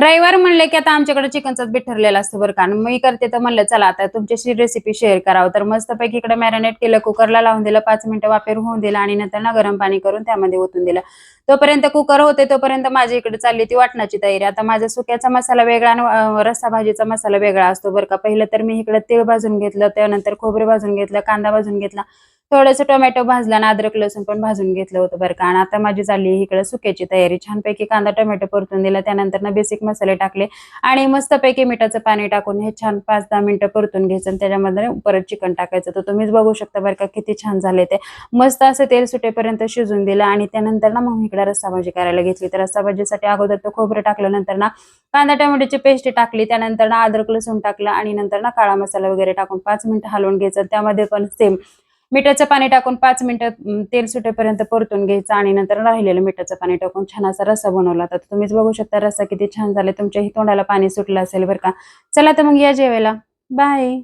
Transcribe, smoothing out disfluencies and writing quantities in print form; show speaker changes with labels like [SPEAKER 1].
[SPEAKER 1] रविवार म्हणले की आता आमच्याकडे चिकनचाच बेत ठरलेला असतं बरं का. आणि मी करते तर म्हणलं चला आता तुमच्याशी रेसिपी शेअर करावं. तर मस्तपैकी इकडे मॅरिनेट केलं, कुकरला लावून दिलं, 5 मिनिटं वाफेवर होऊन दिलं आणि नंतर ना गरम पाणी करून त्यामध्ये ओतून दिलं. तोपर्यंत कुकर होते तोपर्यंत माझी इकडे चालली ती वाटणाची तयारी. आता माझा सुक्याचा मसाला वेगळा आणि रस्सा भाजीचा मसाला वेगळा असतो बरं का. पहिलं तर मी इकडे तीळ भाजून घेतलं, त्यानंतर खोबरे भाजून घेतलं, कांदा भाजून घेतला, थोडंसं टोमॅटो भाजला आणि अद्रक लसूण पण भाजून घेतलं होतं बरं का. आणि आता माझी चालली इकडे सुक्याची तयारी. छानपैकी कांदा टोमॅटो परतून दिला, त्यानंतर ना बेसिक मसाले टाकले आणि मस्तपैकी मिठाचं पाणी टाकून हे छान 5-10 मिनिटं परतून घ्यायचं आणि त्याच्यामध्ये परत चिकन टाकायचं. तर तुम्हीच बघू शकता बरं का किती छान झाले ते. मस्त असं तेल सुटेपर्यंत शिजून दिलं आणि त्यानंतर ना मग इकडे रस्सा भाजी करायला घेतली. तर रस्सा भाजीसाठी अगोदर तर खोबरं टाकलं, नंतर ना कांदा टोमॅटोची पेस्ट टाकली, त्यानंतर ना अद्रक लसूण टाकलं आणि नंतर ना काळा मसाला वगैरे टाकून 5 मिनिटं हलवून घ्यायचं. त्यामध्ये पण सेम मिठाचं पाणी टाकून 5 मिनिटं तेल सुटेपर्यंत परतून घ्यायचं आणि नंतर राहिलेलं मिठाचं पाणी टाकून छान असा रस्सा बनवला. तर तुम्हीच बघू शकता रस्सा किती छान झाला. तुमच्याही तोंडाला पाणी सुटलं असेल बरं का. चला तर मग या जेवायला. बाय.